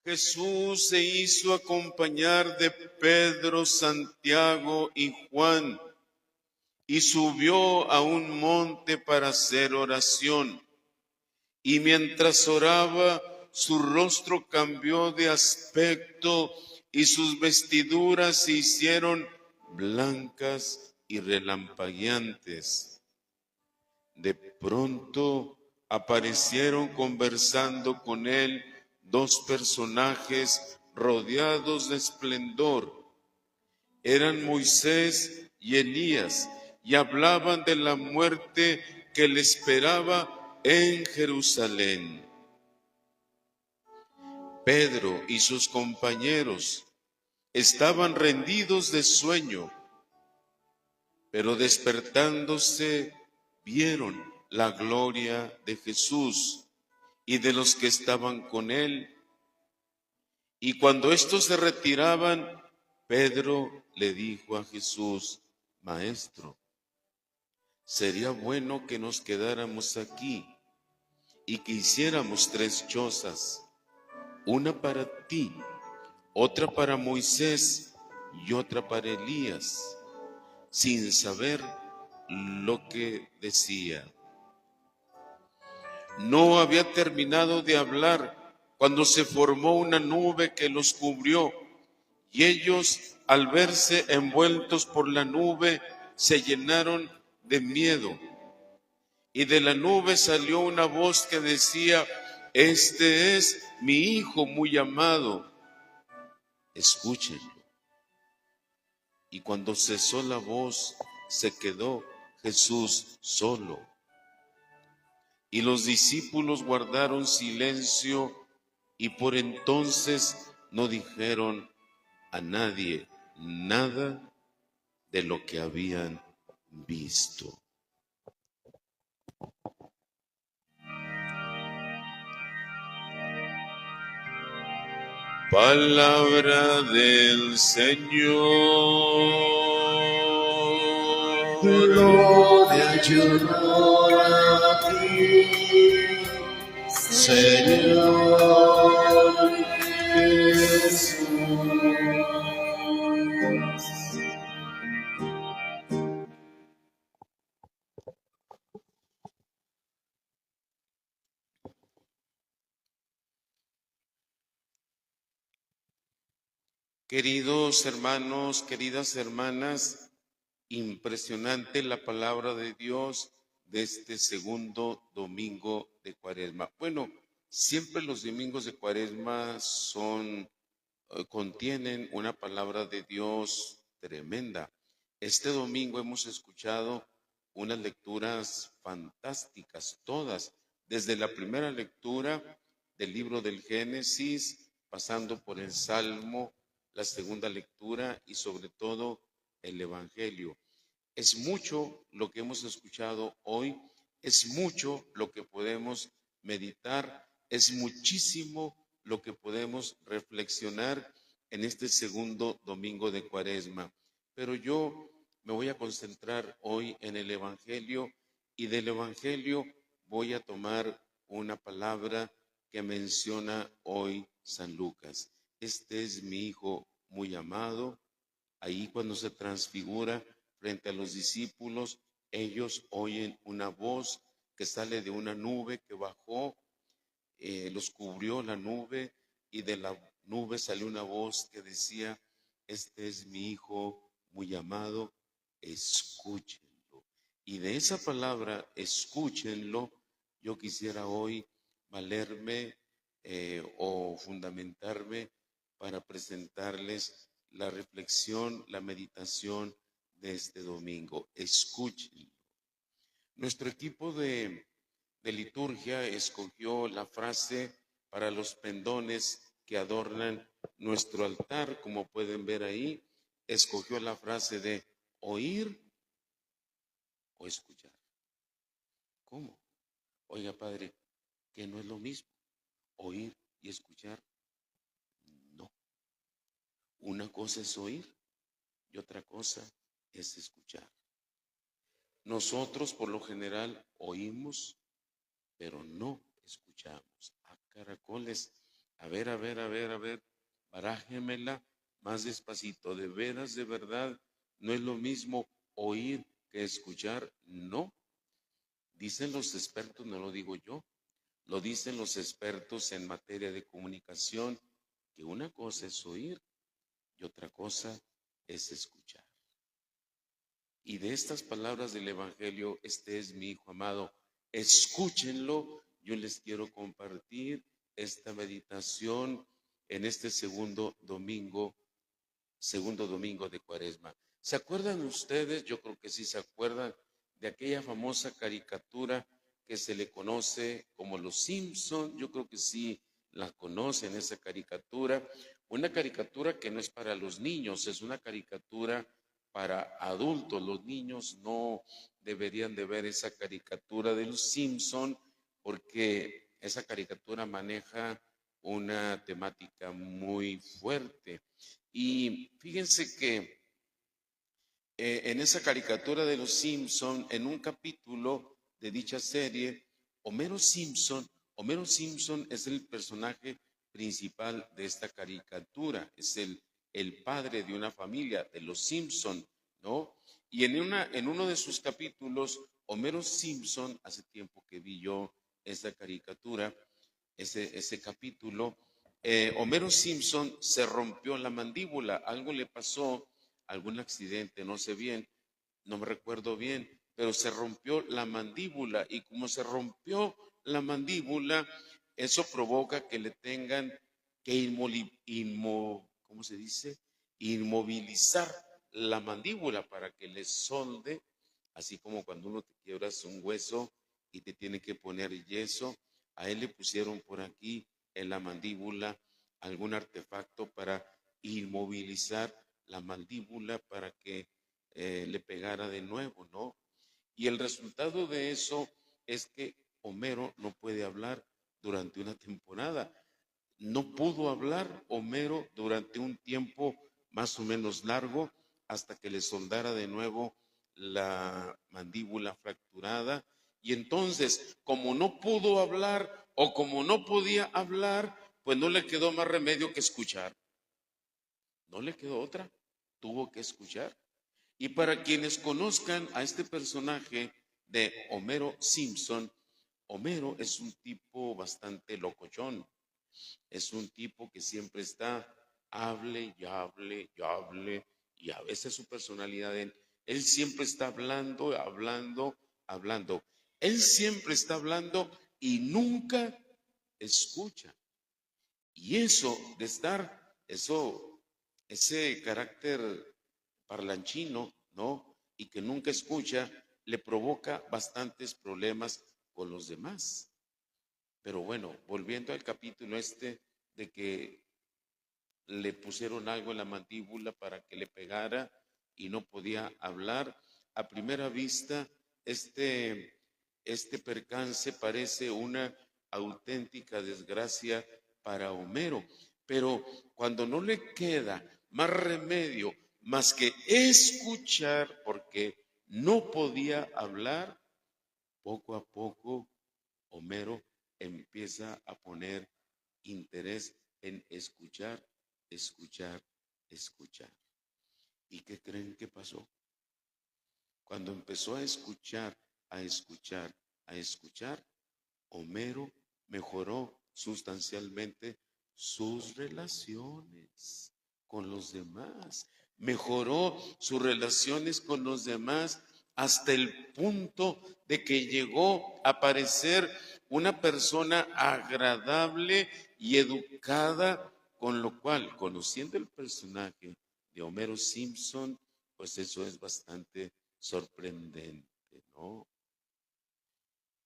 Jesús se hizo acompañar de Pedro, Santiago y Juan y subió a un monte para hacer oración. Y mientras oraba, su rostro cambió de aspecto y sus vestiduras se hicieron blancas y relampagueantes. De pronto aparecieron conversando con él dos personajes rodeados de esplendor. Eran Moisés y Elías y hablaban de la muerte que le esperaba en Jerusalén. Pedro y sus compañeros estaban rendidos de sueño, pero despertándose vieron la gloria de Jesús y de los que estaban con él. Y cuando estos se retiraban, Pedro le dijo a Jesús: Maestro, sería bueno que nos quedáramos aquí y que hiciéramos 3 chozas, una para ti, otra para Moisés y otra para Elías, sin saber lo que decía. No había terminado de hablar cuando se formó una nube que los cubrió, y ellos, al verse envueltos por la nube, se llenaron de miedo. Y de la nube salió una voz que decía: Este es mi Hijo muy amado, escúchenlo. Y cuando cesó la voz, se quedó Jesús solo. Y los discípulos guardaron silencio y por entonces no dijeron a nadie nada de lo que habían visto. Palabra del Señor. Gloria y honor a ti, Señor Jesús. Queridos hermanos, queridas hermanas, impresionante la palabra de Dios de este segundo domingo de Cuaresma. Bueno, siempre los domingos de Cuaresma contienen una palabra de Dios tremenda. Este domingo hemos escuchado unas lecturas fantásticas, todas, desde la primera lectura del libro del Génesis, pasando por el Salmo, la segunda lectura y sobre todo el Evangelio. Es mucho lo que hemos escuchado hoy, es mucho lo que podemos meditar, es muchísimo lo que podemos reflexionar en este segundo domingo de Cuaresma. Pero yo me voy a concentrar hoy en el Evangelio y del Evangelio voy a tomar una palabra que menciona hoy San Lucas. Este es mi Hijo muy amado. Ahí cuando se transfigura frente a los discípulos, ellos oyen una voz que sale de una nube que bajó, los cubrió la nube y de la nube salió una voz que decía: Este es mi Hijo muy amado, escúchenlo. Y de esa palabra, escúchenlo, yo quisiera hoy valerme o fundamentarme para presentarles la reflexión, la meditación de este domingo. Escúchenlo. Nuestro equipo de liturgia escogió la frase para los pendones que adornan nuestro altar, como pueden ver ahí, escogió la frase de oír o escuchar. ¿Cómo? Oiga, padre, que no es lo mismo oír y escuchar. No. Una cosa es oír y otra cosa es escuchar. Nosotros por lo general oímos, pero no escuchamos. A caracoles, A ver, barájemela más despacito. De veras, de verdad, no es lo mismo oír que escuchar. No, dicen los expertos, no lo digo yo, lo dicen los expertos en materia de comunicación, que una cosa es oír y otra cosa es escuchar. Y de estas palabras del Evangelio, este es mi Hijo amado, escúchenlo. Yo les quiero compartir esta meditación en este segundo domingo de Cuaresma. ¿Se acuerdan ustedes? Yo creo que sí se acuerdan de aquella famosa caricatura que se le conoce como Los Simpson. Yo creo que sí la conocen, esa caricatura. Una caricatura que no es para los niños, es una caricatura para adultos. Los niños no deberían de ver esa caricatura de Los Simpson porque esa caricatura maneja una temática muy fuerte. Y fíjense que en esa caricatura de Los Simpson, en un capítulo de dicha serie, Homero Simpson es el personaje principal de esta caricatura, es el padre de una familia, de los Simpson, ¿no? Y en uno de sus capítulos, Homero Simpson, hace tiempo que vi yo esa caricatura, ese capítulo, Homero Simpson se rompió la mandíbula, algo le pasó, algún accidente, no sé bien, no me recuerdo bien, pero se rompió la mandíbula y como se rompió la mandíbula, eso provoca que le tengan que ¿cómo se dice? Inmovilizar la mandíbula para que le solde, así como cuando uno te quiebras un hueso y te tiene que poner yeso. A él le pusieron por aquí en la mandíbula algún artefacto para inmovilizar la mandíbula para que le pegara de nuevo, ¿no? Y el resultado de eso es que Homero no puede hablar durante una temporada. No pudo hablar Homero durante un tiempo más o menos largo hasta que le soldara de nuevo la mandíbula fracturada. Y entonces, como no pudo hablar o como no podía hablar, pues no le quedó más remedio que escuchar. No le quedó otra, tuvo que escuchar. Y para quienes conozcan a este personaje de Homero Simpson, Homero es un tipo bastante locochón. Es un tipo que siempre está, hable y hable y hable, y a veces su personalidad, él siempre está hablando, hablando, hablando. Él siempre está hablando y nunca escucha. Y eso de estar, ese carácter parlanchino, ¿no? Y que nunca escucha, le provoca bastantes problemas con los demás. Pero bueno, volviendo al capítulo de que le pusieron algo en la mandíbula para que le pegara y no podía hablar, a primera vista este percance parece una auténtica desgracia para Homero, pero cuando no le queda más remedio más que escuchar, porque no podía hablar, poco a poco Homero empieza a poner interés en escuchar, escuchar, escuchar. ¿Y qué creen que pasó? Cuando empezó a escuchar, a escuchar, a escuchar, Homero mejoró sustancialmente sus relaciones con los demás. Mejoró sus relaciones con los demás hasta el punto de que llegó a parecer una persona agradable y educada, con lo cual, conociendo el personaje de Homero Simpson, pues eso es bastante sorprendente, ¿no?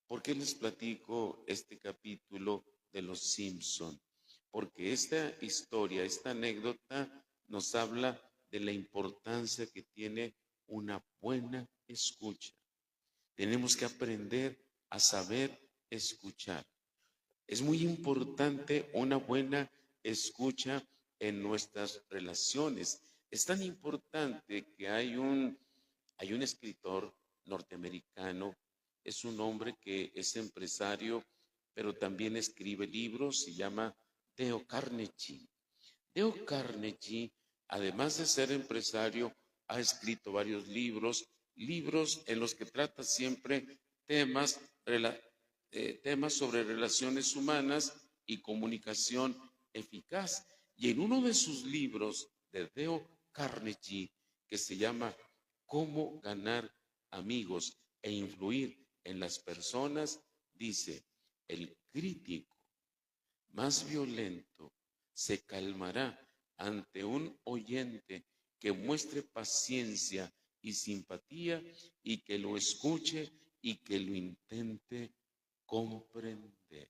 ¿Por qué les platico este capítulo de Los Simpson? Porque esta historia, esta anécdota nos habla de la importancia que tiene una buena escucha. Tenemos que aprender a saber escuchar. Es muy importante una buena escucha en nuestras relaciones. Es tan importante que hay un escritor norteamericano, es un hombre que es empresario, pero también escribe libros, se llama Dale Carnegie. Dale Carnegie, además de ser empresario, ha escrito varios libros en los que trata siempre temas, temas sobre relaciones humanas y comunicación eficaz. Y en uno de sus libros de Dale Carnegie, que se llama Cómo ganar amigos e influir en las personas, dice: el crítico más violento se calmará ante un oyente que muestre paciencia y simpatía y que lo escuche y que lo intente comprender.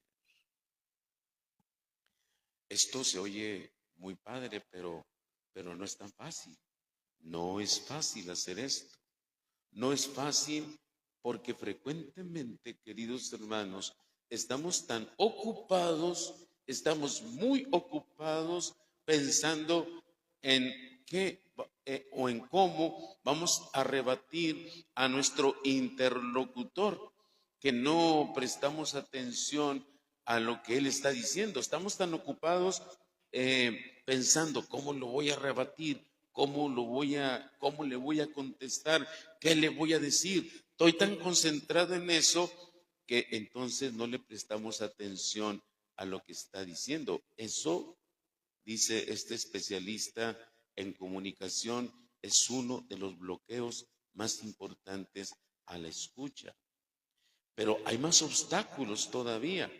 Esto se oye muy padre, pero no es tan fácil. No es fácil hacer esto. No es fácil porque frecuentemente, queridos hermanos, estamos tan ocupados, estamos muy ocupados pensando en qué o en cómo vamos a rebatir a nuestro interlocutor, que no prestamos atención a lo que él está diciendo. Estamos tan ocupados pensando cómo lo voy a rebatir, cómo le voy a contestar, qué le voy a decir. Estoy tan concentrado en eso que entonces no le prestamos atención a lo que está diciendo. Eso, dice este especialista en comunicación, es uno de los bloqueos más importantes a la escucha. Pero hay más obstáculos todavía,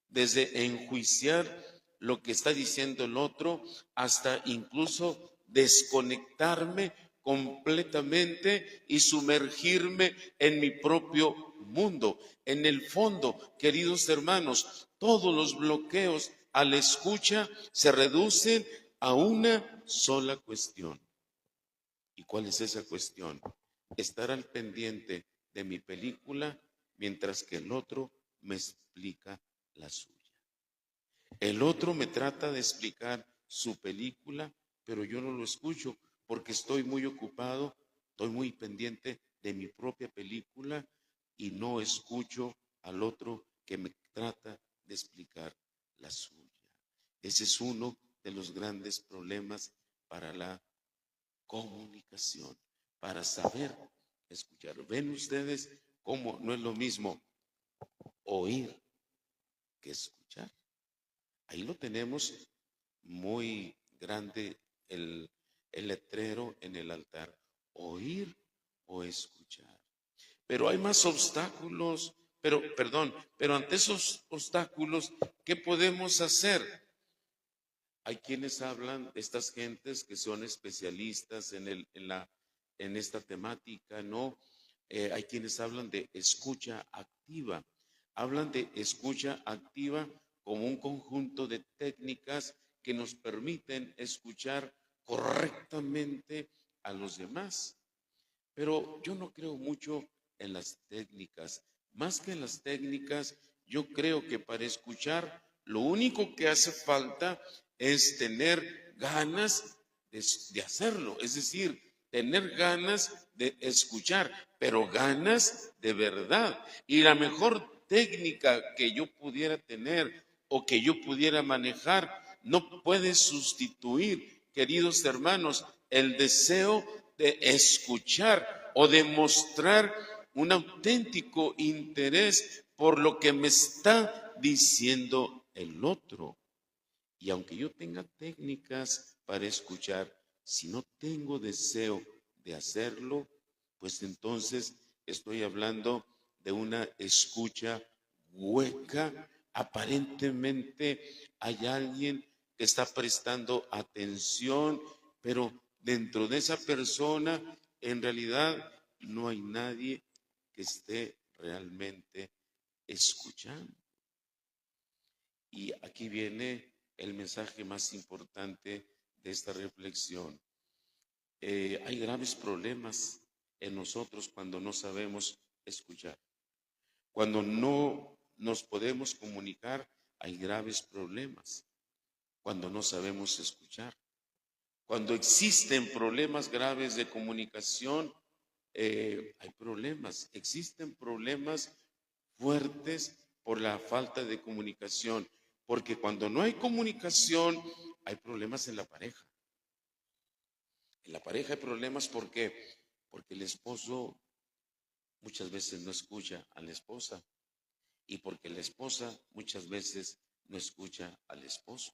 desde enjuiciar lo que está diciendo el otro hasta incluso desconectarme completamente y sumergirme en mi propio mundo. En el fondo, queridos hermanos, todos los bloqueos a la escucha se reducen a una sola cuestión. ¿Y cuál es esa cuestión? Estar al pendiente de mi película mientras que el otro me explica la suya. El otro me trata de explicar su película, pero yo no lo escucho porque estoy muy ocupado, estoy muy pendiente de mi propia película y no escucho al otro que me trata de explicar la suya. Ese es uno de los grandes problemas para la comunicación, para saber escuchar. ¿Ven ustedes cómo no es lo mismo oír que escuchar? Ahí lo tenemos muy grande el letrero en el altar: oír o escuchar. Pero hay más obstáculos, pero ante esos obstáculos, ¿qué podemos hacer? Hay quienes hablan, estas gentes que son especialistas en esta temática, ¿no? Hay quienes hablan de escucha activa. Hablan de escucha activa como un conjunto de técnicas que nos permiten escuchar correctamente a los demás. Pero yo no creo mucho en las técnicas. Más que en las técnicas, yo creo que para escuchar lo único que hace falta es tener ganas de hacerlo, es decir, tener ganas de escuchar, pero ganas de verdad. Y la mejor técnica que yo pudiera tener o que yo pudiera manejar no puede sustituir, queridos hermanos, el deseo de escuchar o de mostrar un auténtico interés por lo que me está diciendo el otro. Y aunque yo tenga técnicas para escuchar, si no tengo deseo de hacerlo, pues entonces estoy hablando de una escucha hueca. Aparentemente hay alguien que está prestando atención, pero dentro de esa persona en realidad no hay nadie que esté realmente escuchando. Y aquí viene el mensaje más importante de esta reflexión. Hay graves problemas en nosotros cuando no sabemos escuchar. Cuando no nos podemos comunicar, hay graves problemas. Cuando no sabemos escuchar. Cuando existen problemas graves de comunicación, hay problemas. Existen problemas fuertes por la falta de comunicación, Porque cuando no hay comunicación, hay problemas en la pareja. En la pareja hay problemas, ¿por qué? Porque el esposo muchas veces no escucha a la esposa y porque la esposa muchas veces no escucha al esposo.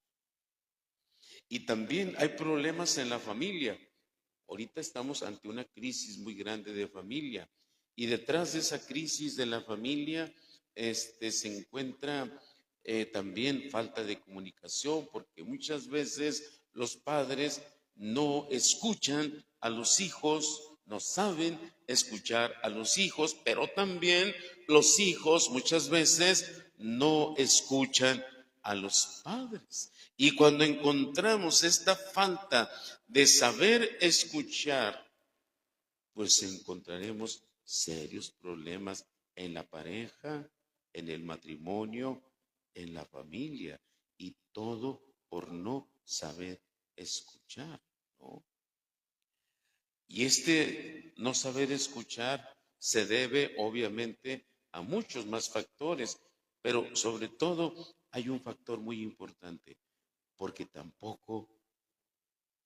Y también hay problemas en la familia. Ahorita estamos ante una crisis muy grande de familia y detrás de esa crisis de la familia se encuentra también falta de comunicación, porque muchas veces los padres no escuchan a los hijos, no saben escuchar a los hijos, pero también los hijos muchas veces no escuchan a los padres. Y cuando encontramos esta falta de saber escuchar, pues encontraremos serios problemas en la pareja, en el matrimonio, en la familia, y todo por no saber escuchar, ¿no? Y este no saber escuchar se debe obviamente a muchos más factores, pero sobre todo hay un factor muy importante, porque tampoco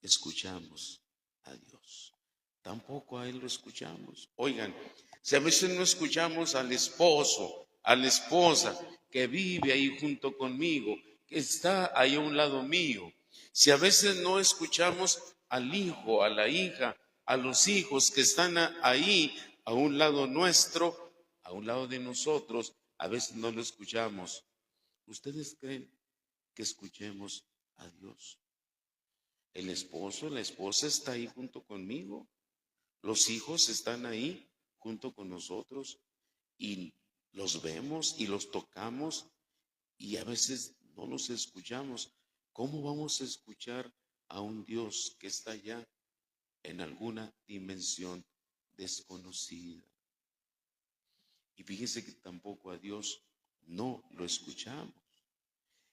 escuchamos a Dios. Tampoco a Él lo escuchamos. Oigan, si a veces no escuchamos al esposo, a la esposa que vive ahí junto conmigo, que está ahí a un lado mío, si a veces no escuchamos al hijo, a la hija, a los hijos que están ahí a un lado nuestro, a un lado de nosotros, a veces no lo escuchamos. ¿Ustedes creen que escuchemos a Dios? El esposo, la esposa está ahí junto conmigo. Los hijos están ahí junto con nosotros y los vemos y los tocamos y a veces no los escuchamos. ¿Cómo vamos a escuchar a un Dios que está allá en alguna dimensión desconocida? Y fíjense que tampoco a Dios no lo escuchamos.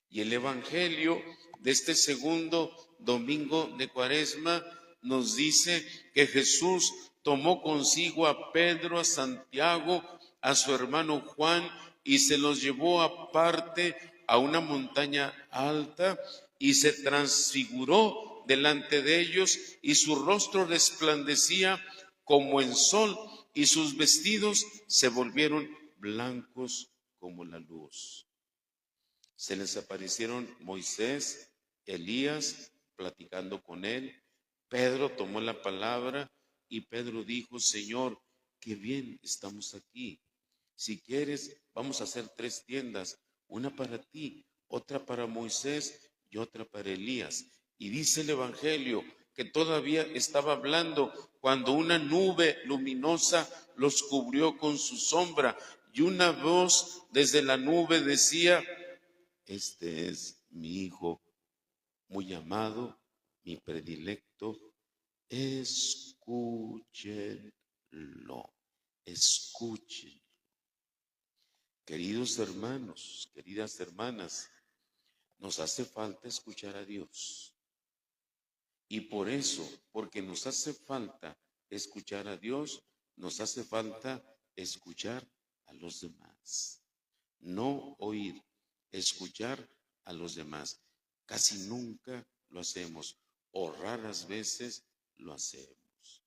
Y el Evangelio de este segundo domingo de Cuaresma nos dice que Jesús tomó consigo a Pedro, a Santiago, a su hermano Juan y se los llevó aparte a una montaña alta y se transfiguró delante de ellos y su rostro resplandecía como el sol y sus vestidos se volvieron blancos como la luz. Se les aparecieron Moisés, Elías, platicando con él. Pedro tomó la palabra y Pedro dijo, Señor, qué bien estamos aquí. Si quieres, vamos a hacer 3 tiendas, una para ti, otra para Moisés y otra para Elías. Y dice el Evangelio que todavía estaba hablando cuando una nube luminosa los cubrió con su sombra y una voz desde la nube decía, este es mi Hijo muy amado, mi predilecto, escúchenlo, escuchen. Queridos hermanos, queridas hermanas, nos hace falta escuchar a Dios. Y por eso, porque nos hace falta escuchar a Dios, nos hace falta escuchar a los demás. No oír, escuchar a los demás. Casi nunca lo hacemos o raras veces lo hacemos.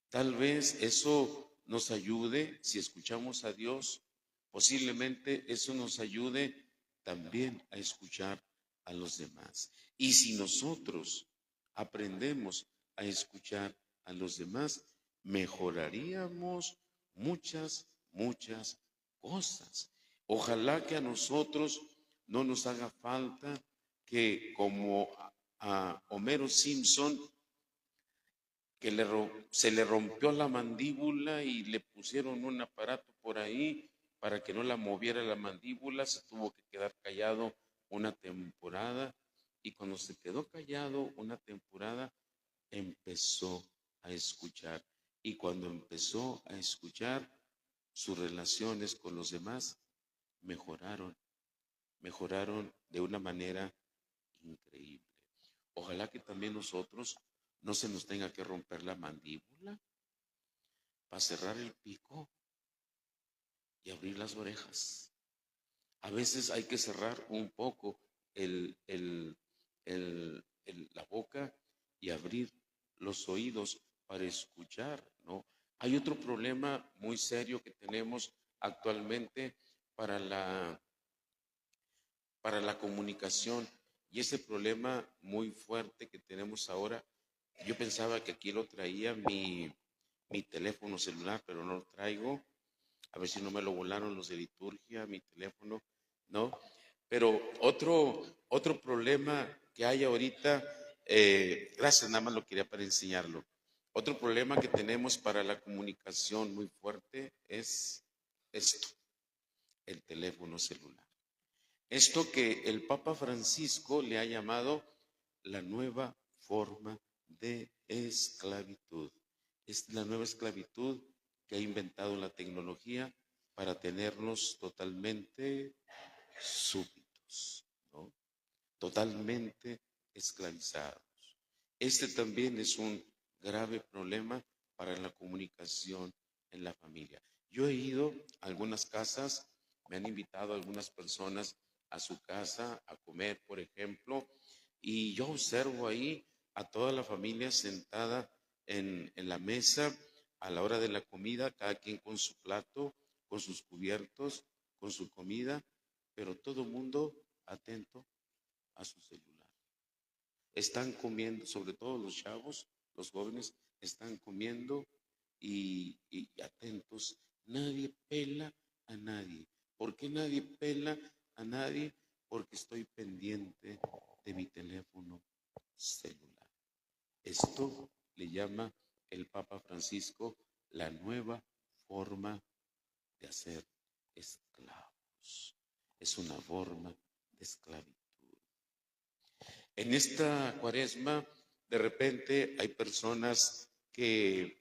Tal vez eso nos ayude, si escuchamos a Dios, posiblemente eso nos ayude también a escuchar a los demás. Y si nosotros aprendemos a escuchar a los demás, mejoraríamos muchas cosas. Ojalá que a nosotros no nos haga falta que como a Homero Simpson, que se le rompió la mandíbula y le pusieron un aparato por ahí para que no la moviera la mandíbula, se tuvo que quedar callado una temporada y cuando se quedó callado una temporada empezó a escuchar y cuando empezó a escuchar sus relaciones con los demás mejoraron de una manera increíble. Ojalá que también nosotros no se nos tenga que romper la mandíbula para cerrar el pico y abrir las orejas. A veces hay que cerrar un poco la boca y abrir los oídos para escuchar, ¿no? Hay otro problema muy serio que tenemos actualmente para para la comunicación, y ese problema muy fuerte que tenemos ahora. Yo pensaba que aquí lo traía mi teléfono celular, pero no lo traigo. A ver si no me lo volaron los de liturgia, mi teléfono, ¿no? Pero otro problema que hay ahorita, gracias, nada más lo quería para enseñarlo. Otro problema que tenemos para la comunicación muy fuerte es esto, el teléfono celular. Esto que el Papa Francisco le ha llamado la nueva forma de esclavitud. Es la nueva esclavitud que ha inventado la tecnología para tenernos totalmente súbditos, ¿no? Totalmente esclavizados. Este también es un grave problema para la comunicación en la familia. Yo he ido a algunas casas, me han invitado algunas personas a su casa a comer, por ejemplo, y yo observo ahí a toda la familia sentada en la mesa a la hora de la comida, cada quien con su plato, con sus cubiertos, con su comida, pero todo el mundo atento a su celular. Están comiendo, sobre todo los chavos, los jóvenes, están comiendo y atentos. Nadie pela a nadie. ¿Por qué nadie pela a nadie? Porque estoy pendiente de mi teléfono celular. Esto le llama el Papa Francisco la nueva forma de hacer esclavos. Es una forma de esclavitud. En esta cuaresma, de repente hay personas que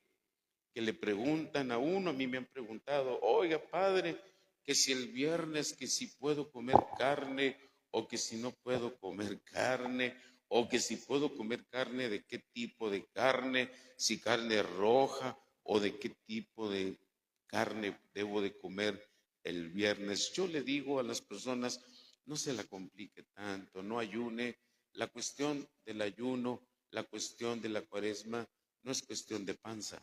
le preguntan a uno, a mí me han preguntado, oiga, padre, que si el viernes, que si puedo comer carne o que si no puedo comer carne, o que si puedo comer carne, de qué tipo de carne, si carne roja o de qué tipo de carne debo de comer el viernes. Yo le digo a las personas, no se la complique tanto, no ayune. La cuestión del ayuno, la cuestión de la cuaresma, no es cuestión de panza,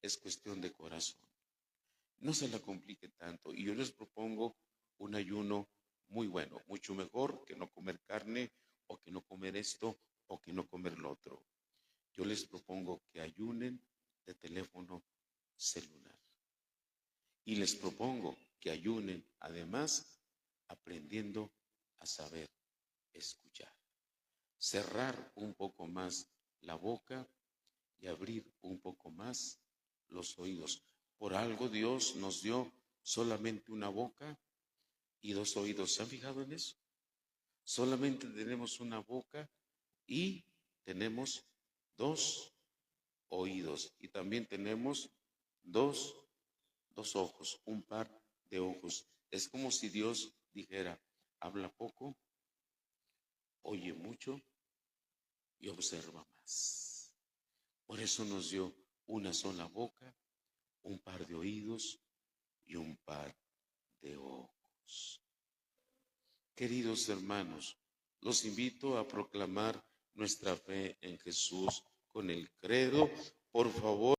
es cuestión de corazón. No se la complique tanto. Y yo les propongo un ayuno muy bueno, mucho mejor que no comer carne o que no comer esto o que no comer lo otro. Yo les propongo que ayunen de teléfono celular. Y les propongo que ayunen además aprendiendo a saber escuchar. Cerrar un poco más la boca y abrir un poco más los oídos. Por algo Dios nos dio solamente una boca y dos oídos. ¿Se han fijado en eso? Solamente tenemos una boca y tenemos dos oídos. Y también tenemos dos ojos, un par de ojos. Es como si Dios dijera, habla poco, oye mucho y observa más. Por eso nos dio una sola boca, un par de oídos y un par de ojos. Queridos hermanos, los invito a proclamar nuestra fe en Jesús con el credo. Por favor,